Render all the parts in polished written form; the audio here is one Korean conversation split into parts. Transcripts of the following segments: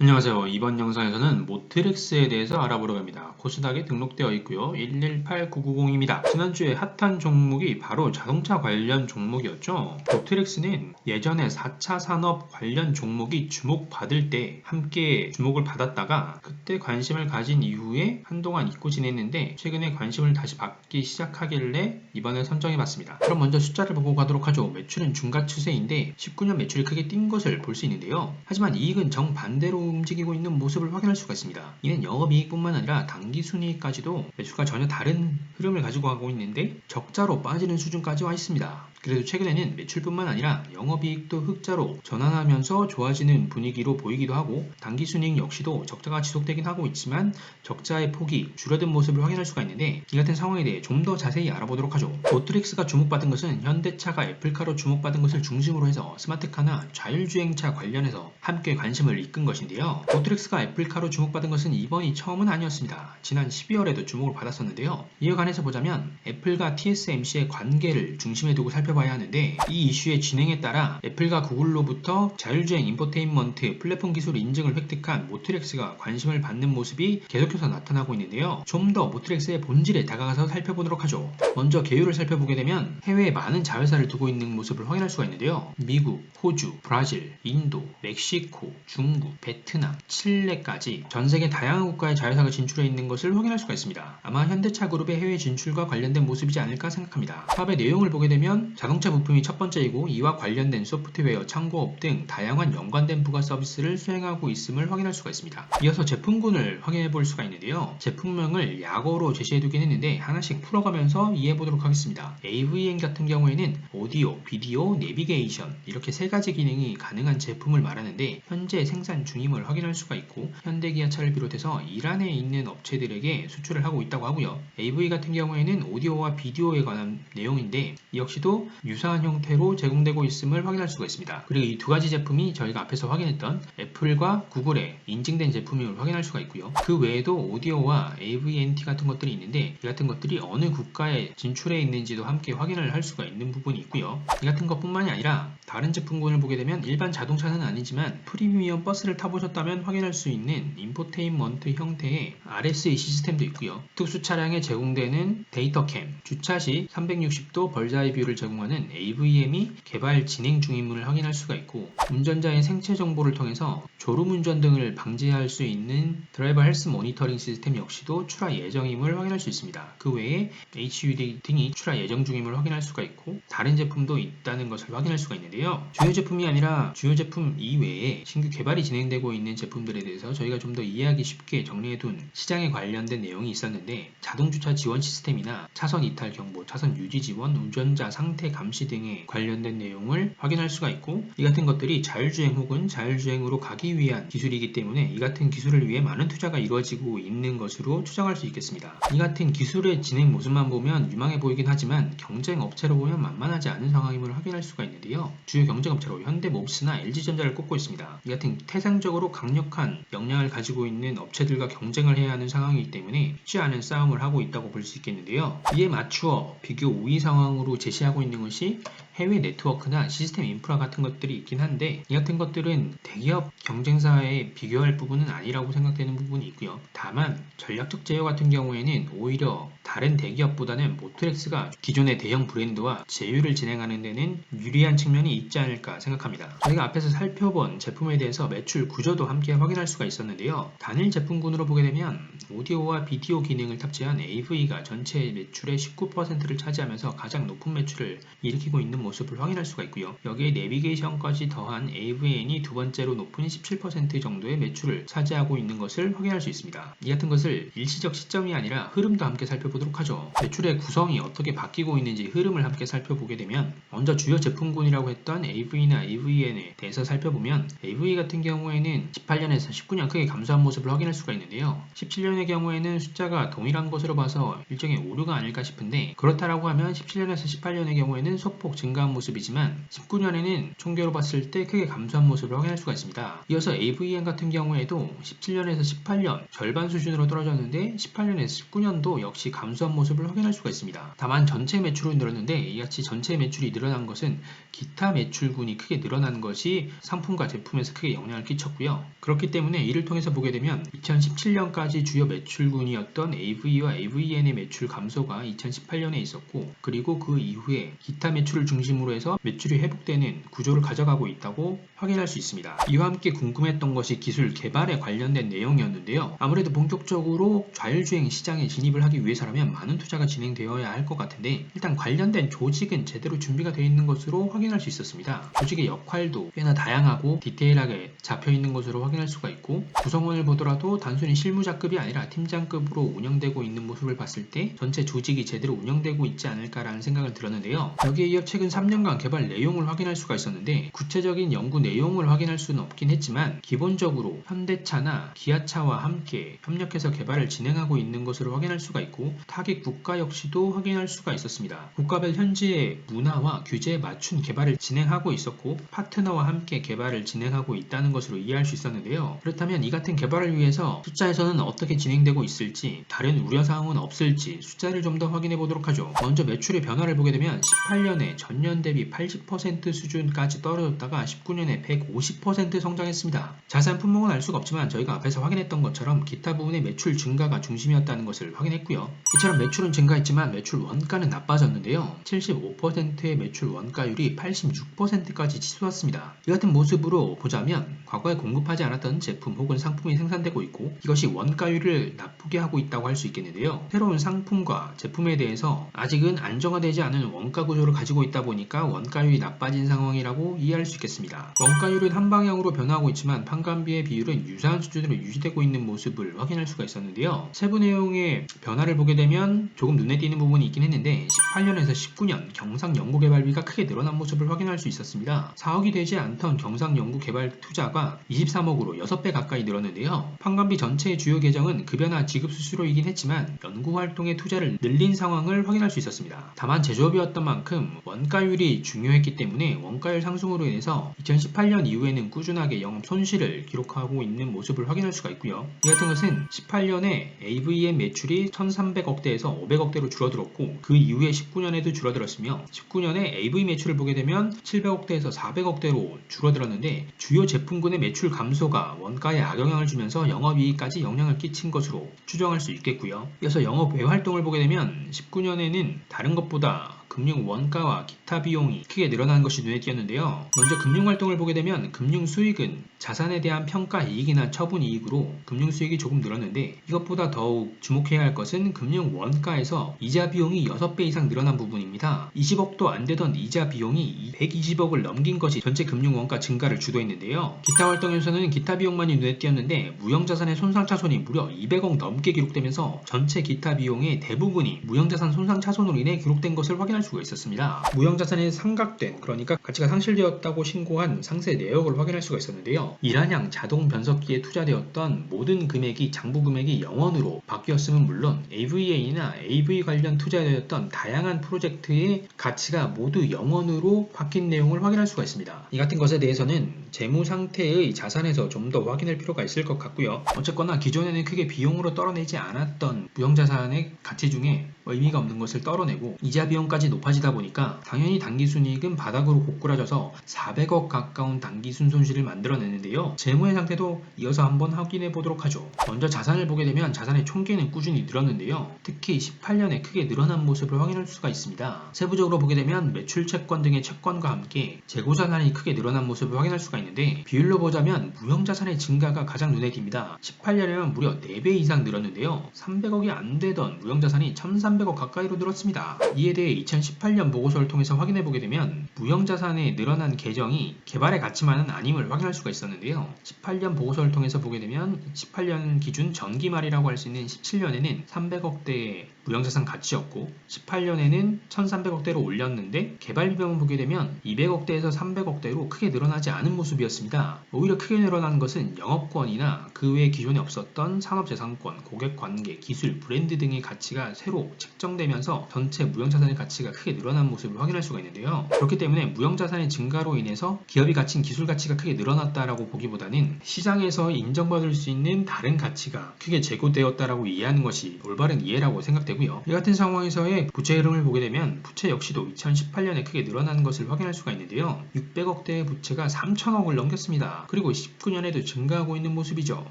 안녕하세요. 이번 영상에서는 모트렉스에 대해서 알아보려고 합니다. 코스닥에 등록되어 있고요. 118990입니다. 지난주에 핫한 종목이 바로 자동차 관련 종목이었죠. 모트렉스는 예전에 4차 산업 관련 종목이 주목받을 때 함께 주목을 받았다가 그때 관심을 가진 이후에 한동안 잊고 지냈는데 최근에 관심을 다시 받기 시작하길래 이번에 선정해봤습니다. 그럼 먼저 숫자를 보고 가도록 하죠. 매출은 중가 추세인데 19년 매출이 크게 뛴 것을 볼 수 있는데요. 하지만 이익은 정반대로 움직이고 있는 모습을 확인할 수가 있습니다. 이는 영업이익뿐만 아니라 당기순이익까지도 매출과 전혀 다른 흐름을 가지고 가고 있는데 적자로 빠지는 수준까지 와 있습니다. 그래도 최근에는 매출뿐만 아니라 영업이익도 흑자로 전환하면서 좋아지는 분위기로 보이기도 하고 당기순이익 역시도 적자가 지속되긴 하고 있지만 적자의 폭이 줄어든 모습을 확인할 수가 있는데 이 같은 상황에 대해 좀 더 자세히 알아보도록 하죠. 모트릭스가 주목받은 것은 현대차가 애플카로 주목받은 것을 중심으로 해서 스마트카나 자율주행차 관련해서 함께 관심을 이끈 것인데요. 모트릭스가 애플카로 주목받은 것은 이번이 처음은 아니었습니다. 지난 12월에도 주목을 받았었는데요. 이에 관해서 보자면 애플과 TSMC의 관계를 중심에 두고 살펴봐야 하는데 이 이슈의 진행에 따라 애플과 구글로부터 자율주행 인포테인먼트 플랫폼 기술 인증을 획득한 모트렉스가 관심을 받는 모습이 계속해서 나타나고 있는데요. 좀 더 모트렉스의 본질에 다가가서 살펴보도록 하죠. 먼저 개요를 살펴보게 되면 해외에 많은 자회사를 두고 있는 모습을 확인할 수가 있는데요. 미국, 호주, 브라질, 인도, 멕시코, 중국, 베트남, 칠레까지 전 세계 다양한 국가의 자회사가 진출해 있는 것을 확인할 수가 있습니다. 아마 현대차 그룹의 해외 진출과 관련된 모습이지 않을까 생각합니다. 사업의 내용을 보게 되면 자동차 부품이 첫 번째이고 이와 관련된 소프트웨어, 창고업 등 다양한 연관된 부가 서비스를 수행하고 있음을 확인할 수가 있습니다. 이어서 제품군을 확인해 볼 수가 있는데요. 제품명을 약어로 제시해 두긴 했는데 하나씩 풀어가면서 이해해 보도록 하겠습니다. AVM 같은 경우에는 오디오, 비디오, 내비게이션 이렇게 세 가지 기능이 가능한 제품을 말하는데 현재 생산 중임을 확인할 수가 있고 현대기아차를 비롯해서 이란에 있는 업체들에게 수출을 하고 있다고 하고요. AV 같은 경우에는 오디오와 비디오에 관한 내용인데 이 역시도 유사한 형태로 제공되고 있음을 확인할 수가 있습니다. 그리고 이 두 가지 제품이 저희가 앞에서 확인했던 애플과 구글에 인증된 제품임을 확인할 수가 있고요. 그 외에도 오디오와 AVNT 같은 것들이 있는데 이 같은 것들이 어느 국가에 진출해 있는지도 함께 확인을 할 수가 있는 부분이 있고요. 이 같은 것뿐만이 아니라 다른 제품군을 보게 되면 일반 자동차는 아니지만 프리미엄 버스를 타보셨다면 확인할 수 있는 인포테인먼트 형태의 RSA 시스템도 있고요. 특수 차량에 제공되는 데이터캠, 주차 시 360도 벌자이 뷰를 제공하는 AVM이 개발 진행 중임을 확인할 수가 있고 운전자의 생체 정보를 통해서 졸음운전 등을 방지할 수 있는 드라이버 헬스 모니터링 시스템 역시도 출하 예정임을 확인할 수 있습니다. 그 외에 HUD 등이 출하 예정 중임을 확인할 수가 있고 다른 제품도 있다는 것을 확인할 수가 있는데요. 주요 제품이 아니라 주요 제품 이외에 신규 개발이 진행되고 있는 제품들에 대해서 저희가 좀 더 이해하기 쉽게 정리해둔 시장에 관련된 내용이 있었는데 자동주차 지원 시스템이나 차선 이탈 경보, 차선 유지 지원, 운전자 상태 감시 등에 관련된 내용을 확인할 수가 있고 이 같은 것들이 자율주행 혹은 자율주행으로 가기 위한 기술이기 때문에 이 같은 기술을 위해 많은 투자가 이루어지고 있는 것으로 추정할 수 있겠습니다. 이 같은 기술의 진행 모습만 보면 유망해 보이긴 하지만 경쟁 업체로 보면 만만하지 않은 상황임을 확인할 수가 있는데요. 주요 경쟁 업체로 현대모비스나 LG전자를 꼽고 있습니다. 이 같은 태생적으로 강력한 역량을 가지고 있는 업체들과 경쟁을 해야 하는 상황이기 때문에 쉽지 않은 싸움을 하고 있다고 볼 수 있겠는데요. 이에 맞추어 비교 우위 상황으로 제시하고 있는 것이 해외 네트워크나 시스템 인프라 같은 것들이 있긴 한데 이 같은 것들은 대기업 경쟁사에 비교할 부분은 아니라고 생각되는 부분이 있고요. 다만 전략적 제휴 같은 경우에는 오히려 다른 대기업보다는 모트렉스가 기존의 대형 브랜드와 제휴를 진행하는 데는 유리한 측면이 있지 않을까 생각합니다. 저희가 앞에서 살펴본 제품에 대해서 매출 구조도 함께 확인할 수가 있었는데요. 단일 제품군으로 보게 되면 오디오와 비디오 기능을 탑재한 AV가 전체 매출의 19%를 차지하면서 가장 높은 매출을 일으키고 있는 모습을 확인할 수가 있고요. 여기에 내비게이션까지 더한 AVN이 두 번째로 높은 17% 정도의 매출을 차지하고 있는 것을 확인할 수 있습니다. 이 같은 것을 일시적 시점이 아니라 흐름도 함께 살펴보도록 하죠. 매출의 구성이 어떻게 바뀌고 있는지 흐름을 함께 살펴보게 되면 먼저 주요 제품군이라고 했던 AV나 AVN에 대해서 살펴보면 AV 같은 경우에는 18년에서 19년 크게 감소한 모습을 확인할 수가 있는데요. 17년의 경우에는 숫자가 동일한 것으로 봐서 일종의 오류가 아닐까 싶은데 그렇다라고 하면 17년에서 18년의 경우에는 소폭 증가한 모습이지만 19년에는 총계로 봤을 때 크게 감소한 모습을 확인할 수가 있습니다. 이어서 AVN 같은 경우에도 17년에서 18년 절반 수준으로 떨어졌는데 18년에서 19년도 역시 감소한 모습을 확인할 수가 있습니다. 다만 전체 매출은 늘었는데 이같이 전체 매출이 늘어난 것은 기타 매출군이 크게 늘어난 것이 상품과 제품에서 크게 영향을 끼쳤고요. 있는데요. 그렇기 때문에 이를 통해서 보게 되면 2017년까지 주요 매출군이었던 AV와 AVN의 매출 감소가 2018년에 있었고, 그리고 그 이후에 기타 매출을 중심으로 해서 매출이 회복되는 구조를 가져가고 있다고 확인할 수 있습니다. 이와 함께 궁금했던 것이 기술 개발에 관련된 내용이었는데요. 아무래도 본격적으로 좌율주행 시장에 진입을 하기 위해서라면 많은 투자가 진행되어야 할 것 같은데, 일단 관련된 조직은 제대로 준비가 되어 있는 것으로 확인할 수 있었습니다. 조직의 역할도 꽤나 다양하고 디테일하게 잡혀 있는 것으로 확인할 수가 있고, 구성원을 보더라도 단순히 실무자급이 아니라 팀장급으로 운영되고 있는 모습을 봤을 때 전체 조직이 제대로 운영되고 있지 않을까라는 생각을 들었는데요. 여기에 이어 최근 3년간 개발 내용을 확인할 수가 있었는데, 구체적인 연구 내용을 확인할 수는 없긴 했지만 기본적으로 현대차나 기아차와 함께 협력해서 개발을 진행하고 있는 것으로 확인할 수가 있고, 타깃 국가 역시도 확인할 수가 있었습니다. 국가별 현지의 문화와 규제에 맞춘 개발을 진행하고 있었고, 파트너와 함께 개발을 진행하고 있다는 것으로 이해할 수 있었는데요. 그렇다면 이 같은 개발을 위해서 숫자에서는 어떻게 진행되고 있을지, 다른 우려사항은 없을지 숫자를 좀 더 확인해 보도록 하죠. 먼저 매출의 변화를 보게 되면 18년에 전년 대비 80% 수준까지 떨어졌다가 19년에 150% 성장했습니다. 자세한 품목은 알 수가 없지만 저희가 앞에서 확인했던 것처럼 기타 부분의 매출 증가가 중심이었다는 것을 확인했고요. 이처럼 매출은 증가했지만 매출 원가는 나빠졌는데요. 75%의 매출 원가율이 86%까지 치솟았습니다. 이 같은 모습으로 보자면 과거에 공급하지 않았던 제품 혹은 상품이 생산되고 있고, 이것이 원가율을 나쁘게 하고 있다고 할 수 있겠는데요. 새로운 상품과 제품에 대해서 아직은 안정화되지 않은 원가 구조를 가지고 있다 보니까 원가율이 나빠진 상황이라고 이해할 수 있겠습니다. 원가율은 한 방향으로 변화하고 있지만 판관비의 비율은 유사한 수준으로 유지되고 있는 모습을 확인할 수가 있었는데요. 세부 내용의 변화를 보게 되면 조금 눈에 띄는 부분이 있긴 했는데, 18년에서 19년 경상 연구 개발비가 크게 늘어난 모습을 확인할 수 있었습니다. 4억이 되지 않던 경상 연구 개발 투자가 23억으로 6배 가까이 늘었는데요. 판관비 전체의 주요 계정은 급여나 지급 수수료이긴 했지만 연구 활동의 투자를 늘린 상황을 확인할 수 있었습니다. 다만 제조업이었던 만큼 원가율이 중요했기 때문에 원가율 상승으로 인해서 2018년 이후에는 꾸준하게 영업 손실을 기록하고 있는 모습을 확인할 수가 있고요. 이 같은 것은 18년에 AVM 매출이 1300억대에서 500억대로 줄어들었고, 그 이후에 19년에도 줄어들었으며 19년에 AV 매출을 보게 되면 700억대에서 400억대로 줄어들었는데, 주요 제품군의 매출 감소가 원가에 악영향을 주면서 영업이익까지 영향을 끼친 것으로 추정할 수 있겠고요. 이어서 영업 외 활동을 보게 되면 19년에는 다른 것보다 금융 원가와 기타 비용이 크게 늘어난 것이 눈에 띄었는데요. 먼저 금융 활동을 보게 되면 금융 수익은 자산에 대한 평가 이익이나 처분 이익으로 금융 수익이 조금 늘었는데, 이것보다 더욱 주목해야 할 것은 금융 원가에서 이자 비용이 6배 이상 늘어난 부분입니다. 20억도 안 되던 이자 비용이 120억을 넘긴 것이 전체 금융 원가 증가를 주도했는데요. 기타 활동에서는 기타 비용만이 눈에 띄었는데, 무형자산의 손상차손이 무려 200억 넘게 기록되면서 전체 기타 비용의 대부분이 무형자산 손상차손으로 인해 기록된 것을 확인할 수가 있었습니다. 무형자산이 상각된, 그러니까 가치가 상실되었다고 신고한 상세 내역을 확인할 수가 있었는데요. 이란양 자동 변속기에 투자되었던 모든 금액이 장부 금액이 0원으로 바뀌었음은 물론 AVA나 AV 관련 투자되었던 다양한 프로젝트의 가치가 모두 0원으로 바뀐 내용을 확인할 수가 있습니다. 이 같은 것에 대해서는 재무 상태의 자산에서 좀 더 확인할 필요가 있을 것 같고요. 어쨌거나 기존에는 크게 비용으로 떨어내지 않았던 무형자산의 가치 중에 의미가 없는 것을 떨어내고 이자 비용까지 높아지다 보니까 당연히 당기순이익은 바닥으로 고꾸라져서 400억 가까운 당기순 손실을 만들어내는데요. 재무의 상태도 이어서 한번 확인해 보도록 하죠. 먼저 자산을 보게 되면 자산의 총계는 꾸준히 늘었는데요. 특히 18년에 크게 늘어난 모습을 확인할 수가 있습니다. 세부적으로 보게 되면 매출 채권 등의 채권과 함께 재고자산이 크게 늘어난 모습을 확인할 수가 있는데, 비율로 보자면 무형자산의 증가가 가장 눈에 띕니다. 18년에는 무려 4배 이상 늘었는데요. 300억이 안 되던 무형자산이 1300억 가까이로 늘었습니다. 이에 대해 2018년 보고서를 통해서 확인해 보게 되면 무형자산의 늘어난 계정이 개발의 가치만은 아님을 확인할 수가 있었는데요. 18년 보고서를 통해서 보게 되면 18년 기준 전기말이라고 할 수 있는 17년에는 300억대의 무형자산 가치였고 18년에는 1300억대로 올렸는데, 개발 비용을 보게 되면 200억대에서 300억대로 크게 늘어나지 않은 모습이었습니다. 오히려 크게 늘어난 것은 영업권이나 그 외에 기존에 없었던 산업재산권, 고객관계, 기술, 브랜드 등의 가치가 새로 책정되면서 전체 무형자산의 가치가 크게 늘어난 모습을 확인할 수가 있는데요. 그렇기 때문에 무형자산의 증가로 인해서 기업이 가진 기술 가치가 크게 늘어났다라고 보기보다는 시장에서 인정받을 수 있는 다른 가치가 크게 제고되었다라고 이해하는 것이 올바른 이해라고 생각되고, 되고요. 이 같은 상황에서의 부채 흐름을 보게 되면 부채 역시도 2018년에 크게 늘어나는 것을 확인할 수가 있는데요. 600억대의 부채가 3천억을 넘겼습니다. 그리고 19년에도 증가하고 있는 모습이죠.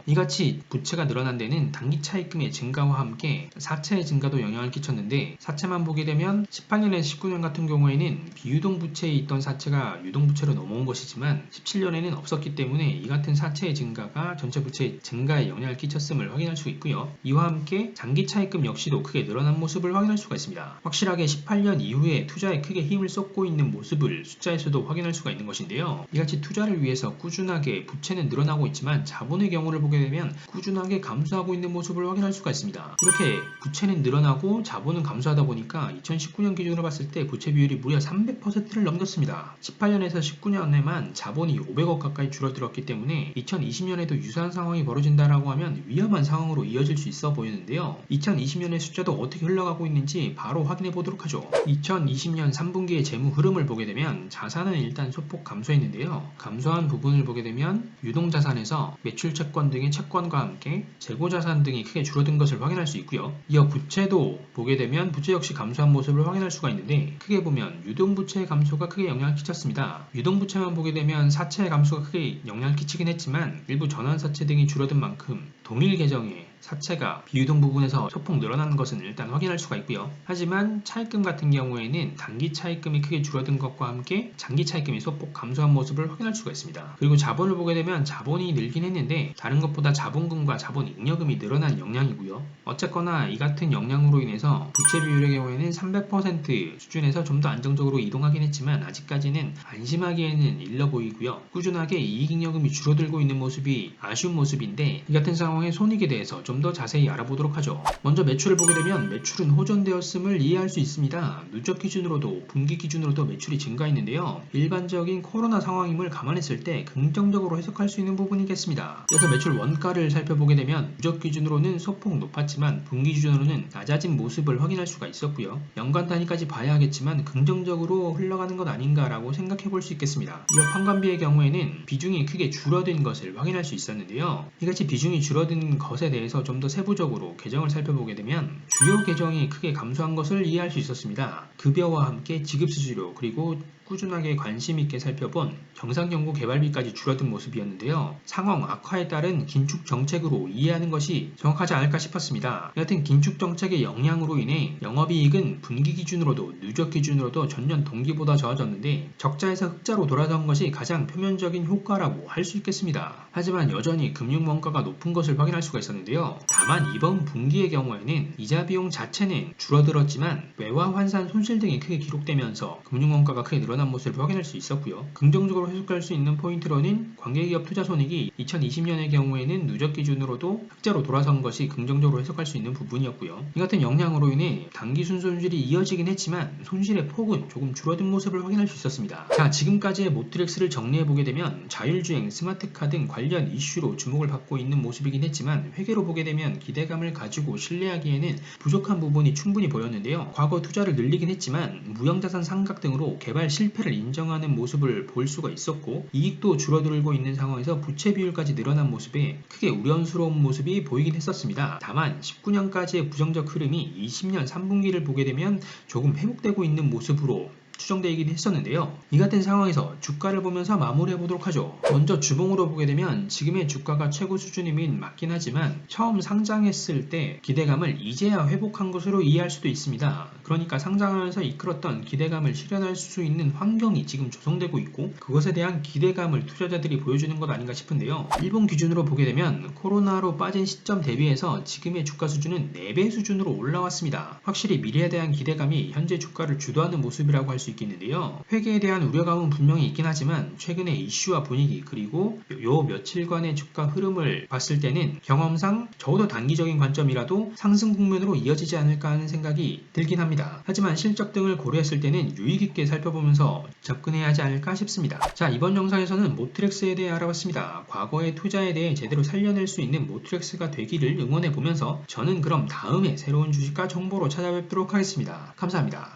이같이 부채가 늘어난 데는 단기 차입금의 증가와 함께 사채의 증가도 영향을 끼쳤는데, 사채만 보게 되면 18년에서 19년 같은 경우에는 비유동 부채에 있던 사채가 유동 부채로 넘어온 것이지만 17년에는 없었기 때문에 이 같은 사채의 증가가 전체 부채 증가에 영향을 끼쳤음을 확인할 수 있고요. 이와 함께 장기 차입금 역시도 크게 늘어난 모습을 확인할 수가 있습니다. 확실하게 18년 이후에 투자에 크게 힘을 쏟고 있는 모습을 숫자에서도 확인할 수가 있는 것인데요. 이같이 투자를 위해서 꾸준하게 부채는 늘어나고 있지만 자본의 경우를 보게 되면 꾸준하게 감소하고 있는 모습을 확인할 수가 있습니다. 이렇게 부채는 늘어나고 자본은 감소하다 보니까 2019년 기준으로 봤을 때 부채 비율이 무려 300%를 넘겼습니다. 18년에서 19년에만 자본이 500억 가까이 줄어들었기 때문에 2020년에도 유사한 상황이 벌어진다라고 하면 위험한 상황으로 이어질 수 있어 보이는데요. 2020년의 숫자도 어떻게 흘러가고 있는지 바로 확인해 보도록 하죠. 2020년 3분기의 재무 흐름을 보게 되면 자산은 일단 소폭 감소했는데요. 감소한 부분을 보게 되면 유동자산에서 매출 채권 등의 채권과 함께 재고자산 등이 크게 줄어든 것을 확인할 수 있고요. 이어 부채도 보게 되면 부채 역시 감소한 모습을 확인할 수가 있는데, 크게 보면 유동부채의 감소가 크게 영향을 끼쳤습니다. 유동부채만 보게 되면 사채의 감소가 크게 영향을 끼치긴 했지만 일부 전환사채 등이 줄어든 만큼 동일 계정의 사채가 비유동 부분에서 소폭 늘어나는 것은 일단 확인할 수가 있고요. 하지만 차입금 같은 경우에는 단기 차입금이 크게 줄어든 것과 함께 장기 차입금이 소폭 감소한 모습을 확인할 수가 있습니다. 그리고 자본을 보게 되면 자본이 늘긴 했는데 다른 것보다 자본금과 자본 잉여금이 늘어난 영향이고요. 어쨌거나 이 같은 영향으로 인해서 부채 비율의 경우에는 300% 수준에서 좀 더 안정적으로 이동하긴 했지만 아직까지는 안심하기에는 일러 보이고요. 꾸준하게 이익잉여금이 줄어들고 있는 모습이 아쉬운 모습인데, 이 같은 상황의 손익에 대해서 좀 더 자세히 알아보도록 하죠. 먼저 매출을 보게 되면 매출은 호전되었음을 이해할 수 있습니다. 누적 기준으로도 분기 기준으로도 매출이 증가했는데요. 일반적인 코로나 상황임을 감안했을 때 긍정적으로 해석할 수 있는 부분이겠습니다. 이어서 매출 원가를 살펴보게 되면 누적 기준으로는 소폭 높았지만 분기 기준으로는 낮아진 모습을 확인할 수가 있었고요. 연간 단위까지 봐야 하겠지만 긍정적으로 흘러가는 것 아닌가라고 생각해 볼 수 있겠습니다. 이어 판관비의 경우에는 비중이 크게 줄어든 것을 확인할 수 있었는데요. 이같이 비중이 줄어든 것에 대해서 좀 더 세부적으로 계정을 살펴보게 되면 주요 계정이 크게 감소한 것을 이해할 수 있었습니다. 급여와 함께 지급수수료, 그리고 꾸준하게 관심 있게 살펴본 경상연구 개발비까지 줄어든 모습이었는데요. 상황 악화에 따른 긴축 정책으로 이해하는 것이 정확하지 않을까 싶었습니다. 여하튼 긴축 정책의 영향으로 인해 영업이익은 분기 기준으로도 누적 기준으로도 전년 동기보다 좋아졌는데 적자에서 흑자로 돌아선 것이 가장 표면적인 효과라고 할 수 있겠습니다. 하지만 여전히 금융 원가가 높은 것을 확인할 수가 있었는데요. 다만 이번 분기의 경우에는 이자 비용 자체는 줄어들었지만 외화 환산 손실 등이 크게 기록되면서 금융 원가가 크게 늘어난 모습을 확인할 수 있었고요. 긍정적으로 해석할 수 있는 포인트로는 관계기업 투자 손익이 2020년의 경우에는 누적 기준으로도 흑자로 돌아선 것이 긍정적으로 해석할 수 있는 부분이었고요. 이 같은 영향으로 인해 단기 순손실이 이어지긴 했지만 손실의 폭은 조금 줄어든 모습을 확인할 수 있었습니다. 자, 지금까지의 모트렉스를 정리해보게 되면 자율주행, 스마트카 등 관련 이슈로 주목을 받고 있는 모습이긴 했지만 회계로 보게 되면 기대감을 가지고 신뢰하기에는 부족한 부분이 충분히 보였는데요. 과거 투자를 늘리긴 했지만 무형자산 상각 등으로 개발 실패를 인정하는 모습을 볼 수가 있었고, 이익도 줄어들고 있는 상황에서 부채 비율까지 늘어난 모습에 크게 우려스러운 모습이 보이긴 했었습니다. 다만 19년까지의 부정적 흐름이 20년 3분기를 보게 되면 조금 회복되고 있는 모습으로 추정되긴 했었는데요. 이 같은 상황에서 주가를 보면서 마무리해보도록 하죠. 먼저 주봉으로 보게 되면 지금의 주가가 최고 수준이면 맞긴 하지만 처음 상장했을 때 기대감을 이제야 회복한 것으로 이해할 수도 있습니다. 그러니까 상장하면서 이끌었던 기대감을 실현할 수 있는 환경이 지금 조성되고 있고, 그것에 대한 기대감을 투자자들이 보여주는 것 아닌가 싶은데요. 일본 기준으로 보게 되면 코로나로 빠진 시점 대비해서 지금의 주가 수준은 4배 수준으로 올라왔습니다. 확실히 미래에 대한 기대감이 현재 주가를 주도하는 모습이라고 할 수 있겠는데요. 회계에 대한 우려감은 분명히 있긴 하지만 최근의 이슈와 분위기, 그리고 요 며칠간의 주가 흐름을 봤을 때는 경험상 적어도 단기적인 관점이라도 상승 국면으로 이어지지 않을까 하는 생각이 들긴 합니다. 하지만 실적 등을 고려했을 때는 유의 깊게 살펴보면서 접근해야 하지 않을까 싶습니다. 자, 이번 영상에서는 모트렉스에 대해 알아봤습니다. 과거의 투자에 대해 제대로 살려낼 수 있는 모트렉스가 되기를 응원해 보면서 저는 그럼 다음에 새로운 주식과 정보로 찾아뵙도록 하겠습니다. 감사합니다.